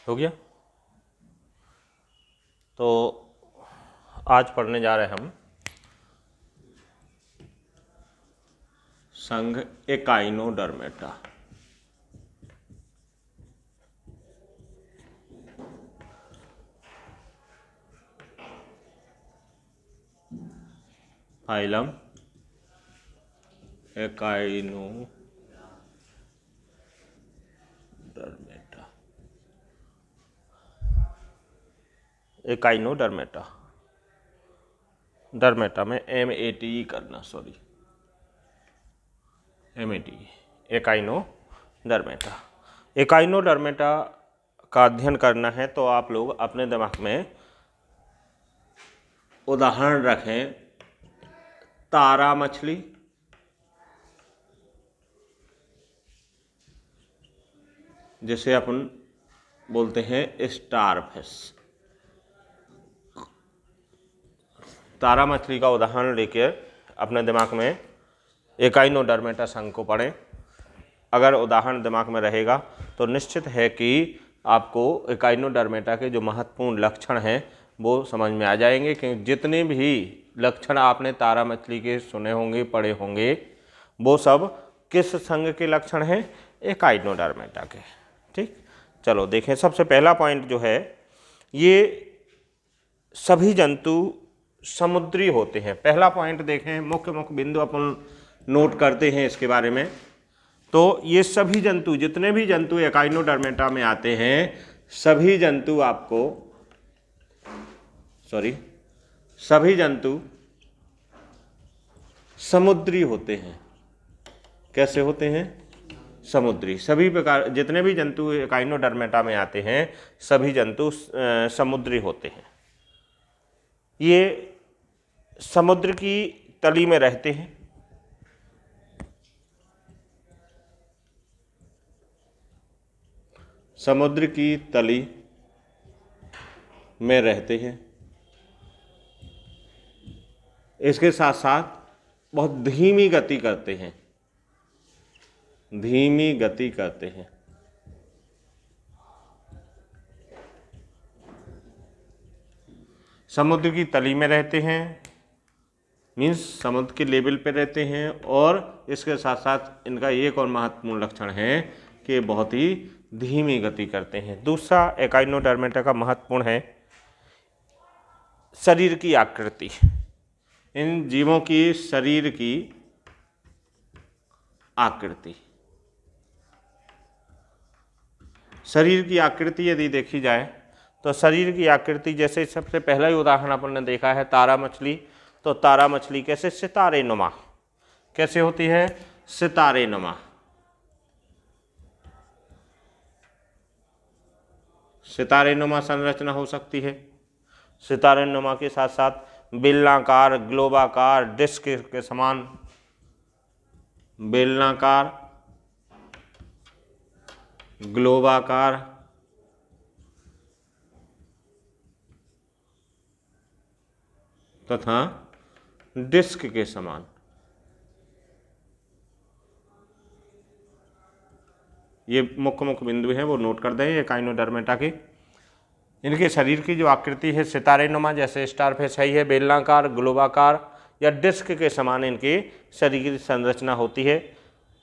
हो गया। तो आज पढ़ने जा रहे हैं हम संघ एकाइनोडर्मेटा। Phylum echinodermata. एकाइनोडर्मेटा, डर्मेटा में MATE करना, सॉरी MATE, एकाइनोडर्मेटा। एकाइनोडर्मेटा का अध्ययन करना है तो आप लोग अपने दिमाग में उदाहरण रखें तारा मछली, जिसे अपन बोलते हैं स्टार फिश। तारा मछली का उदाहरण लेकर अपने दिमाग में एकाइनोडर्मेटा संघ को पढ़ें। अगर उदाहरण दिमाग में रहेगा तो निश्चित है कि आपको एकाइनोडर्मेटा के जो महत्वपूर्ण लक्षण हैं वो समझ में आ जाएंगे, क्योंकि जितने भी लक्षण आपने तारा मछली के सुने होंगे, पढ़े होंगे, वो सब किस संघ के लक्षण हैं? एकाइनोडर्मेटा के। ठीक, चलो देखें। सबसे पहला पॉइंट जो है, ये सभी जंतु समुद्री होते हैं। पहला पॉइंट देखें, मुख्य बिंदु अपन नोट करते हैं इसके बारे में। तो ये सभी जंतु, जितने भी जंतु एकाइनोडर्मेटा में आते हैं, सभी जंतु समुद्री होते हैं। कैसे होते हैं? समुद्री। सभी प्रकार, जितने भी जंतु एकाइनोडर्मेटा में आते हैं, सभी जंतु समुद्री होते हैं। ये समुद्र की तली में रहते हैं। समुद्र की तली में रहते हैं। इसके साथ साथ बहुत धीमी गति करते हैं। धीमी गति करते हैं। समुद्र की तली में रहते हैं, मीन्स समुद्र के लेवल पे रहते हैं। और इसके साथ साथ इनका एक और महत्वपूर्ण लक्षण है कि बहुत ही धीमी गति करते हैं। दूसरा एकाइनोडर्मेटा का महत्वपूर्ण है शरीर की आकृति। इन जीवों की शरीर की आकृति, शरीर की आकृति यदि देखी जाए तो शरीर की आकृति, जैसे सबसे पहला ही उदाहरण अपन ने देखा है तारा मछली। तो तारा मछली कैसे? सितारे नुमा। कैसे होती है? सितारे नुमा। सितारे नुमा संरचना हो सकती है। सितारे नुमा के साथ साथ बेलनाकार, ग्लोबाकार, डिस्क के समान, बेलनाकार, ग्लोबाकार, तथा डिस्क के समान। ये मुख्य बिंदु हैं, वो नोट कर दें एकाइनोडर्मेटा के। इनके शरीर की जो आकृति है सितारे नुमा, जैसे स्टार फिश है, ये बेलनाकार, ग्लोबाकार या डिस्क के समान इनकी शरीर की संरचना होती है।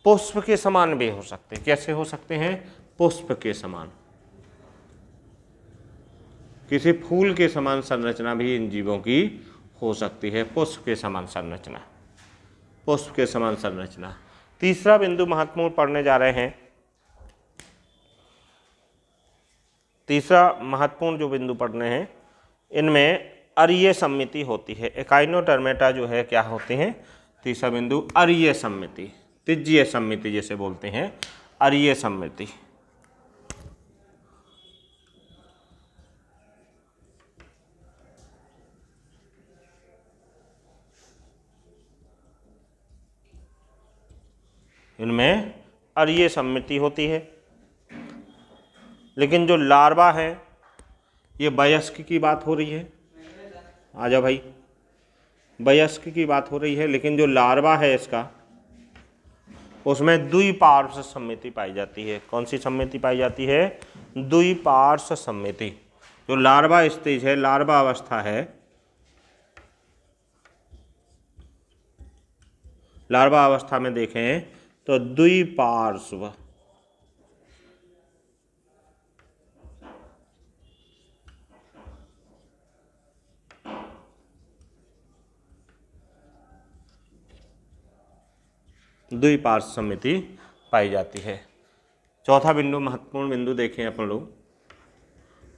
पुष्प के समान भी हो सकते हैं। कैसे हो सकते हैं? पुष्प के समान। किसी फूल के समान संरचना भी इन जीवों की हो सकती है। पुष्प के समान संरचना, पुष्प के समान संरचना। तीसरा बिंदु महत्वपूर्ण पढ़ने जा रहे हैं। तीसरा महत्वपूर्ण जो बिंदु पढ़ने हैं, इनमें अरीय सम्मिति होती है। एकाइनोडर्मेटा जो है क्या होते हैं? तीसरा बिंदु अरीय सम्मिति, त्रिज्यीय सम्मिति जिसे बोलते हैं, अरीय सम्मिति। इनमें अरीय सम्मिति होती है। लेकिन जो लार्वा है, ये वयस्क की बात हो रही है। आजा भाई, वयस्क की बात हो रही है। लेकिन जो लार्वा है इसका, उसमें द्विपार्श्व सममिति पाई जाती है। कौन सी सममिति पाई जाती है? द्विपार्श्व सममिति। जो लार्वा स्टेज है, लार्वा अवस्था है, लार्वा अवस्था में देखें तो द्विपार्श्व द्विपार्श्व सममिति पाई जाती है। चौथा बिंदु, महत्वपूर्ण बिंदु देखें अपन लोग,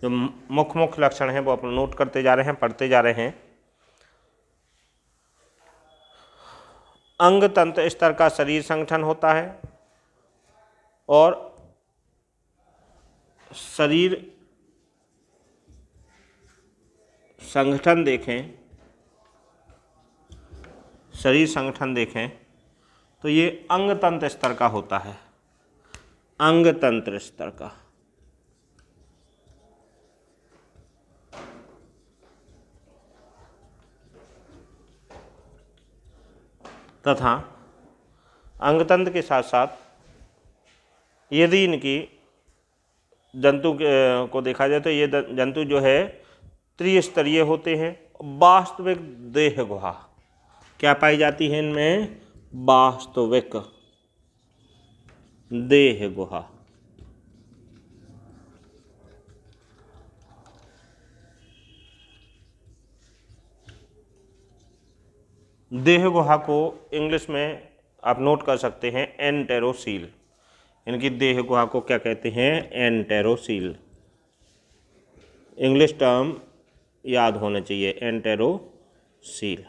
जो मुख्य मुख्य लक्षण हैं वो अपन नोट करते जा रहे हैं, पढ़ते जा रहे हैं। अंग तंत्र स्तर का शरीर संगठन होता है और शरीर संगठन देखें, शरीर संगठन देखें तो ये अंग तंत्र स्तर का होता है, अंग तंत्र स्तर का। तथा अंगतंत्र के साथ साथ यदि इनकी जंतु को देखा जाए तो ये जंतु जो है त्रिस्तरीय होते हैं। वास्तविक देह गुहा क्या पाई जाती है इनमें? वास्तविक देह गुहा। देह गुहा को इंग्लिश में आप नोट कर सकते हैं एंटेरोसील। इनकी देह गुहा को क्या कहते हैं? एंटेरोसील। इंग्लिश टर्म याद होना चाहिए, एंटेरोसील।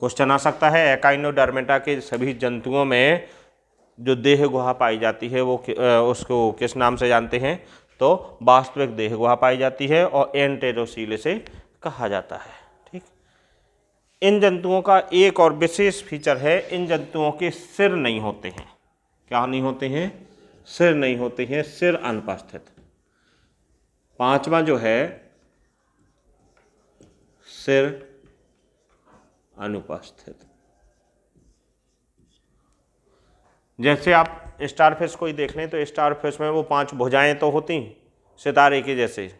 क्वेश्चन आ सकता है एकाइनोडर्मेटा के सभी जंतुओं में जो देह गुहा पाई जाती है वो उसको किस नाम से जानते हैं? तो वास्तविक देह गुहा पाई जाती है और एंटेरोसील से कहा जाता है। ठीक, इन जंतुओं का एक और विशेष फीचर है, इन जंतुओं के सिर नहीं होते हैं। क्या नहीं होते हैं? सिर नहीं होते हैं, सिर अनुपस्थित। पांचवा जो है सिर अनुपस्थित। जैसे आप स्टारफिश को ही देख लें तो स्टारफिश में वो 5 भुजाएं तो होती सितारे की जैसे,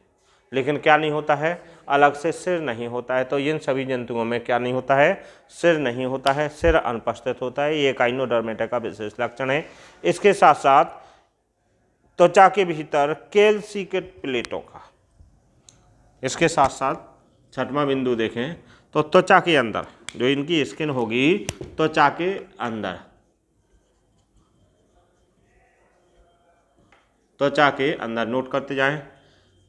लेकिन क्या नहीं होता है? अलग से सिर नहीं होता है। तो इन सभी जंतुओं में क्या नहीं होता है? सिर नहीं होता है, सिर अनुपस्थित होता है। ये एकाइनोडर्मेटा का विशेष लक्षण है। इसके साथ साथ त्वचा के भीतर कैल्सिकेट प्लेटों का, इसके साथ साथ छठवां बिंदु देखें तो त्वचा के अंदर जो इनकी स्किन होगी, त्वचा के अंदर, त्वचा के अंदर नोट करते जाएं,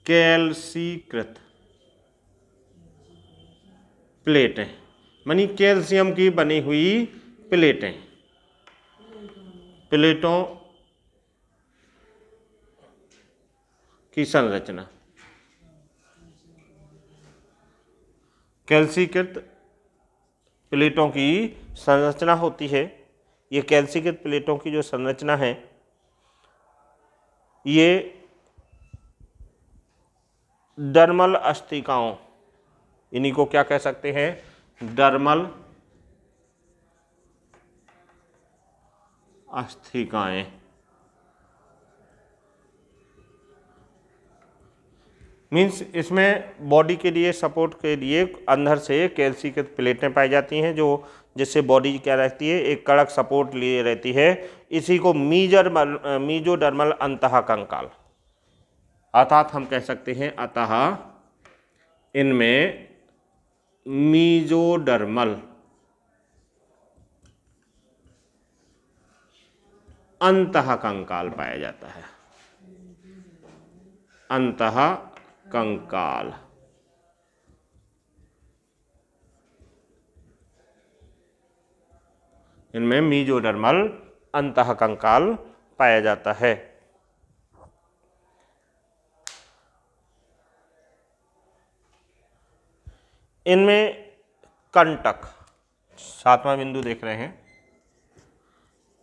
कैल्सीकृत प्लेटें, मानी कैल्शियम की बनी हुई प्लेटें, प्लेटों की संरचना। कैल्सीकृत प्लेटों की संरचना होती है। ये कैल्सीकृत प्लेटों की जो संरचना है ये डर्मल अस्थिकाओं, इन्हीं को क्या कह सकते हैं? डर्मल अस्थिकाएं। मीन्स इसमें बॉडी के लिए सपोर्ट के लिए अंदर से कैल्सीकृत प्लेटें पाई जाती हैं, जो जिससे बॉडी क्या रहती है? एक कड़क सपोर्ट लिए रहती है। इसी को मीजोडर्मल अंतः कंकाल, अर्थात हम कह सकते हैं अतः इनमें मीजोडर्मल अंतः कंकाल पाया जाता है। अंतः कंकाल, इनमें मीजोडर्मल अंतः कंकाल पाया जाता है। इनमें कंटक, सातवां बिंदु देख रहे हैं,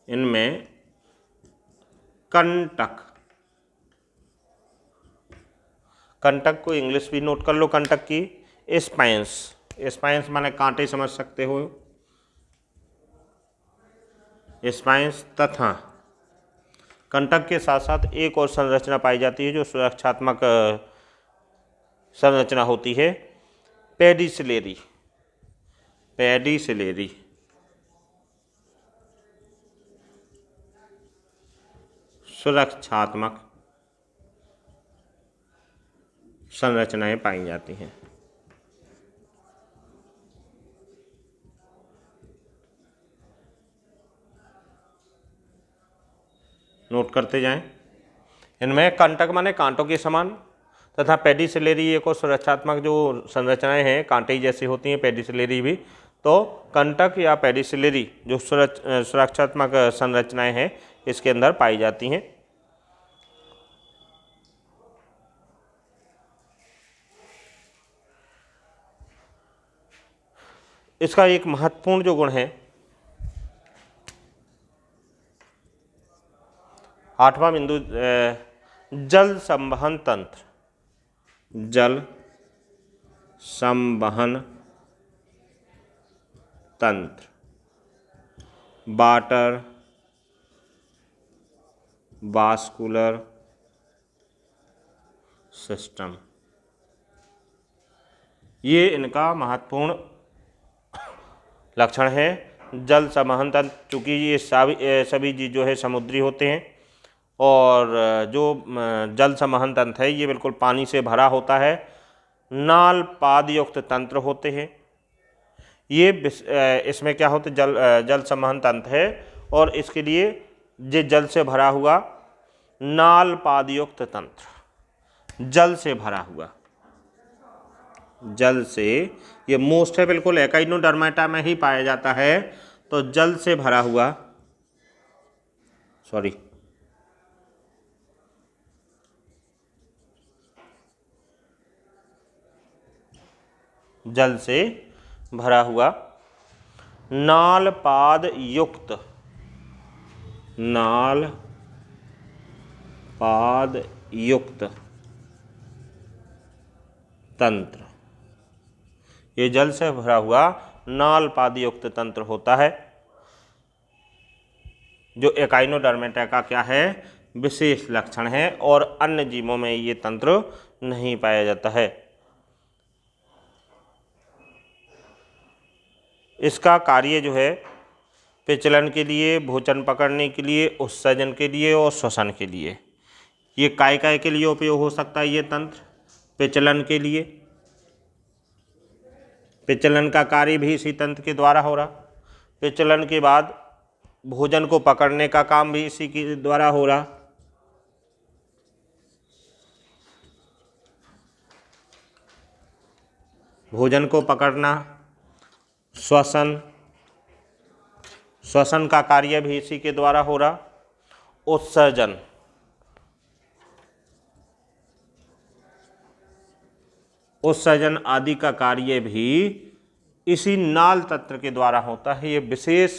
इनमें कंटक, कंटक को इंग्लिश भी नोट कर लो कंटक की, स्पाइंस। स्पाइंस माने कांटे समझ सकते हो। स्पाइंस तथा कंटक के साथ साथ एक और संरचना पाई जाती है जो सुरक्षात्मक संरचना होती है, पेडिसिलेरी। पेडिसिलेरी सुरक्षात्मक संरचनाएं पाई जाती हैं। नोट करते जाएं। इनमें कंटक माने कांटों के समान तथा पेडिसिलेरी एक और सुरक्षात्मक जो संरचनाएं हैं कांटे जैसी होती हैं, पेडिसिलेरी भी। तो कंटक या पेडिसिलेरी जो सुरक्षात्मक संरचनाएं हैं इसके अंदर पाई जाती हैं। इसका एक महत्वपूर्ण जो गुण है, 8वां बिंदु, जल संवहन तंत्र। जल संवहन तंत्र, वाटर वास्कुलर सिस्टम, ये इनका महत्वपूर्ण लक्षण है। जल संवहन तंत्र, चूँकि ये सभी चीज जो है समुद्री होते हैं और जो जल संवहन तंत्र है ये बिल्कुल पानी से भरा होता है, नाल पाद युक्त तंत्र होते हैं। ये इसमें क्या होता है, जल संवहन तंत्र है और इसके लिए ये जल से भरा हुआ नाल पाद युक्त तंत्र, जल से भरा हुआ, जल से, ये मोस्ट है बिल्कुल एकाइनोडर्मेटा में ही पाया जाता है। तो जल से भरा हुआ, सॉरी, जल से भरा हुआ नाल पाद युक्त, नाल पाद युक्त तंत्र, ये जल से भरा हुआ नाल पाद युक्त तंत्र होता है जो एकाइनोडर्मेटा का क्या है, विशेष लक्षण है और अन्य जीवों में ये तंत्र नहीं पाया जाता है। इसका कार्य जो है विचलन के लिए, भोजन पकड़ने के लिए, उत्सर्जन के लिए और श्वसन के लिए, ये काय काय के लिए उपयोग हो सकता है ये तंत्र। विचलन के लिए, विचलन का कार्य भी इसी तंत्र के द्वारा हो रहा। विचलन के बाद भोजन को पकड़ने का काम भी इसी के द्वारा हो रहा। भोजन को पकड़ना, श्वसन, श्वसन का कार्य भी इसी के द्वारा हो रहा। उत्सर्जन, उत्सर्जन आदि का कार्य भी इसी नाल तंत्र के द्वारा होता है। ये विशेष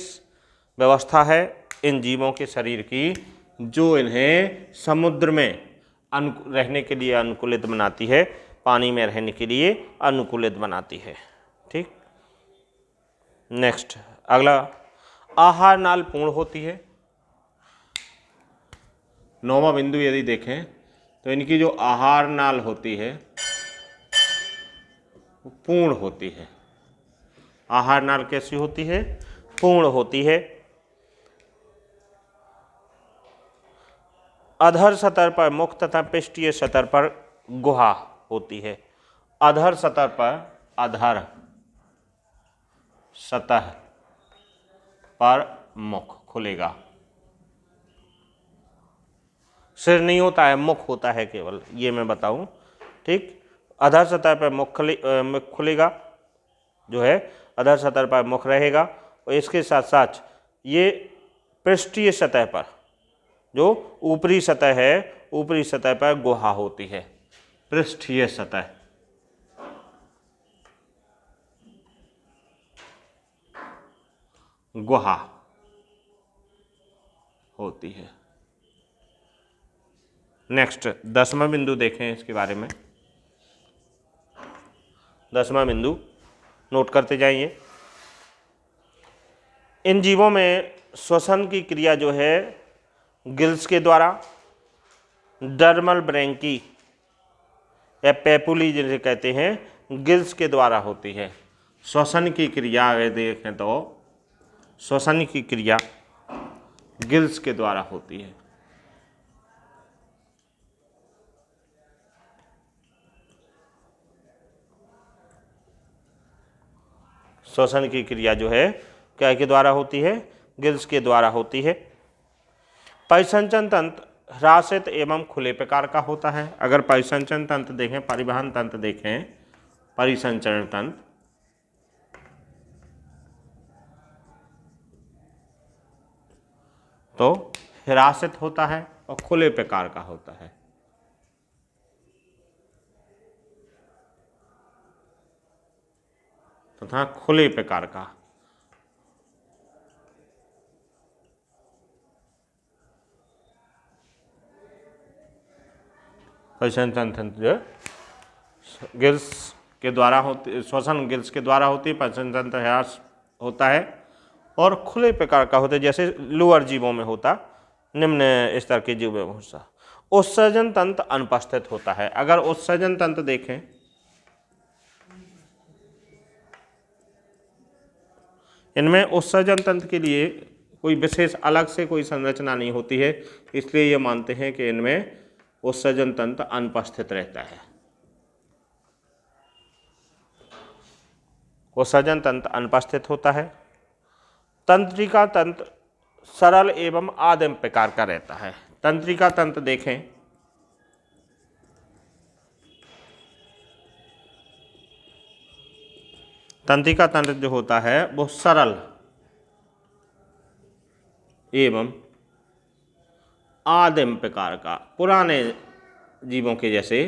व्यवस्था है इन जीवों के शरीर की जो इन्हें समुद्र में रहने के लिए अनुकूलित बनाती है, पानी में रहने के लिए अनुकूलित बनाती है। ठीक, नेक्स्ट अगला, आहार नाल पूर्ण होती है। 9वां बिंदु यदि देखें तो इनकी जो आहार नाल होती है वो पूर्ण होती है। आहार नाल कैसी होती है, पूर्ण होती है। अधर सतह पर मुख तथा पृष्ठीय सतह पर गुहा होती है। अधर सतह पर, अधर सतह पर मुख खुलेगा, सिर नहीं होता है, मुख होता है केवल, ये मैं बताऊं। ठीक, अधर सतह पर मुख खुलेगा, जो है अधर सतह पर मुख रहेगा और इसके साथ साथ ये पृष्ठीय सतह पर, जो ऊपरी सतह है, ऊपरी सतह पर गुहा होती है। पृष्ठीय सतह, गुहा होती है। नेक्स्ट 10वां बिंदु देखें इसके बारे में। 10वां बिंदु नोट करते जाइए। इन जीवों में श्वसन की क्रिया जो है गिल्स के द्वारा, डर्मल ब्रैंकी या पेपुली जिसे कहते हैं, गिल्स के द्वारा होती है। श्वसन की क्रिया अगर देखें तो श्वसन की क्रिया गिल्स के द्वारा होती है। श्वसन की क्रिया जो है क्या के द्वारा होती है? गिल्स के द्वारा होती है। परिसंचरण तंत्र ह्रासित एवं खुले प्रकार का होता है। अगर परिसंचरण तंत्र देखें, परिवहन तंत्र देखें, परिसंचरण तंत्र तो ह्रासित होता है और खुले प्रकार का होता है। तथा खुले प्रकार का। परिसंचरण तंत्र गिल्स के द्वारा होती, श्वसन गिल्स के द्वारा होती है, परिसंचरण तंत्र ह्रास होता है और खुले प्रकार का होता है, जैसे लोअर जीवों में होता, निम्न स्तर के जीवों में होता। उत्सर्जन तंत्र अनुपस्थित होता है। अगर उत्सर्जन तंत्र देखें, इनमें उत्सर्जन तंत्र के लिए कोई विशेष अलग से कोई संरचना नहीं होती है, इसलिए ये मानते हैं कि इनमें उत्सर्जन तंत्र अनुपस्थित रहता है। उत्सर्जन तंत्र अनुपस्थित होता है। तंत्रिका तंत्र सरल एवं आदिम प्रकार का रहता है। तंत्रिका तंत्र देखें, तंत्रिका तंत्र जो होता है वो सरल एवं आदिम प्रकार का, पुराने जीवों के जैसे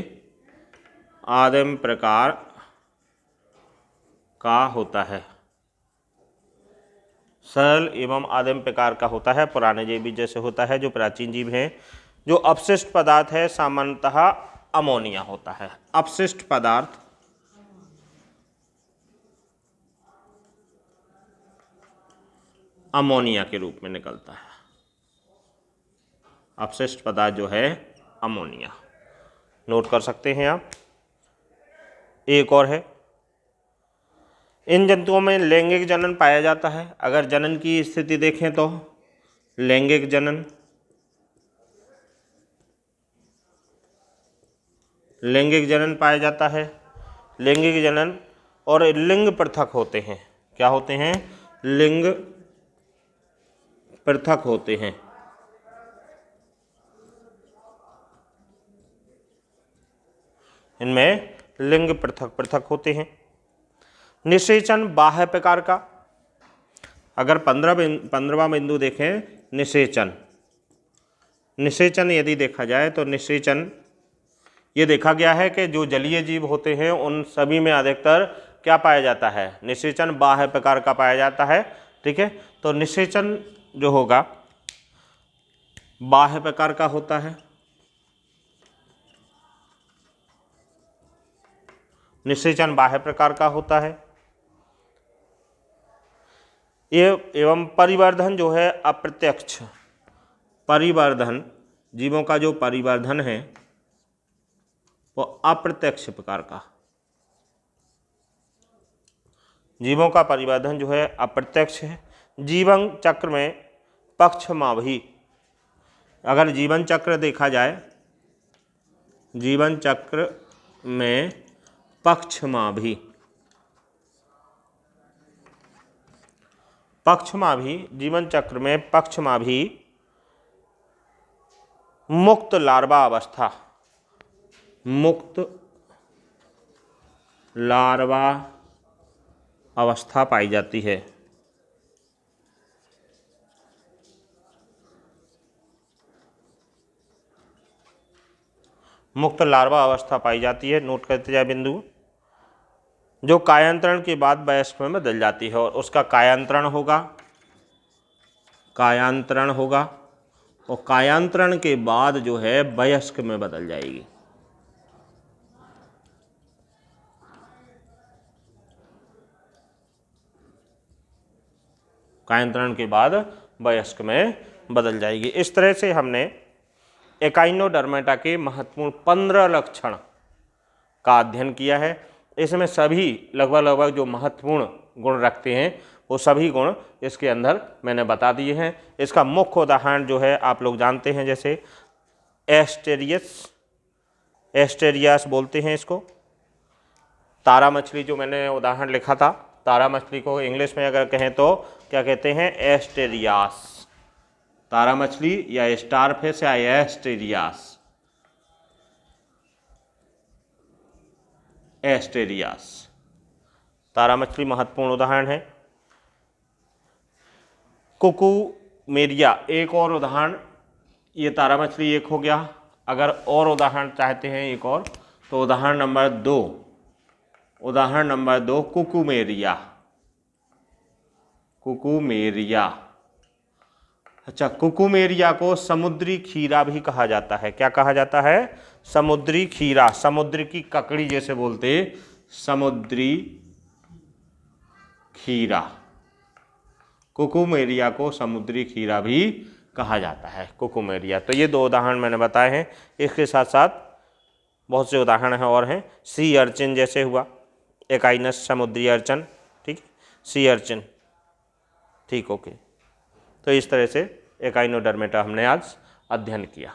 आदिम प्रकार का होता है। सरल एवं आदिम प्रकार का होता है, पुराने जीव जैसे होता है। जो प्राचीन जीव हैं, जो अपशिष्ट पदार्थ है सामान्यतः अमोनिया होता है। अपशिष्ट पदार्थ अमोनिया के रूप में निकलता है। अपशिष्ट पदार्थ जो है अमोनिया, नोट कर सकते हैं आप। एक और है, इन जंतुओं में लैंगिक जनन पाया जाता है। अगर जनन की स्थिति देखें तो लैंगिक जनन, लैंगिक जनन पाया जाता है। लैंगिक जनन और लिंग पृथक होते हैं। क्या होते हैं? लिंग पृथक होते हैं। इनमें लिंग पृथक पृथक होते हैं। निषेचन बाह्य प्रकार का। अगर 15वां बिंदु देखें, निषेचन, निषेचन यदि देखा जाए तो निषेचन ये देखा गया है कि जो जलीय जीव होते हैं उन सभी में अधिकतर क्या पाया जाता है? निषेचन बाह्य प्रकार का पाया जाता है। ठीक है, तो निषेचन जो होगा बाह्य प्रकार का होता है। निषेचन बाह्य प्रकार का होता है। एवं परिवर्धन जो है अप्रत्यक्ष, परिवर्धन, जीवों का जो परिवर्धन है वो अप्रत्यक्ष प्रकार का, जीवों का परिवर्धन जो है अप्रत्यक्ष है। जीवन चक्र में पक्षमाभी, अगर जीवन चक्र देखा जाए, जीवन चक्र में पक्षमाभी, पक्षमाभी, जीवन चक्र में पक्षमाभी मुक्त लार्वा अवस्था, मुक्त लार्वा अवस्था पाई जाती है। मुक्त लार्वा अवस्था पाई जाती है। नोट करते जाए बिंदु, जो कायांतरण के बाद वयस्क में बदल जाती है, और उसका कायांतरण होगा, कायांतरण होगा, और कायांतरण के बाद जो है वयस्क में बदल जाएगी। कायांतरण के बाद वयस्क में बदल जाएगी। इस तरह से हमने एकाइनोडर्मेटा के महत्वपूर्ण 15 लक्षण का अध्ययन किया है। इसमें सभी लगभग जो महत्वपूर्ण गुण रखते हैं वो सभी गुण इसके अंदर मैंने बता दिए हैं। इसका मुख्य उदाहरण जो है आप लोग जानते हैं, जैसे एस्टेरियास बोलते हैं इसको। तारा मछली जो मैंने उदाहरण लिखा था, तारा मछली को इंग्लिश में अगर कहें तो क्या कहते हैं? एस्टेरियास। तारा मछली या स्टार फिश या एस्टेरियास। एस्टेरियास तारा मछली महत्वपूर्ण उदाहरण है। कुकुमेरिया एक और उदाहरण, ये तारा मछली एक हो गया। अगर और उदाहरण चाहते हैं एक और, तो उदाहरण नंबर दो कुकुमेरिया। अच्छा, कुकुमेरिया को समुद्री खीरा भी कहा जाता है। क्या कहा जाता है? समुद्री खीरा। समुद्र की ककड़ी जैसे बोलते, समुद्री खीरा। कुकुमेरिया को समुद्री खीरा भी कहा जाता है, कुकुमेरिया। तो ये 2 उदाहरण मैंने बताए हैं। इसके साथ साथ बहुत से उदाहरण हैं और हैं। सी अर्चिन जैसे हुआ, एकाइनस समुद्री अर्चन, ठीक, सी अर्चिन, ठीक, ओके। तो इस तरह से एकाइनोडर्मेटा हमने आज अध्ययन किया।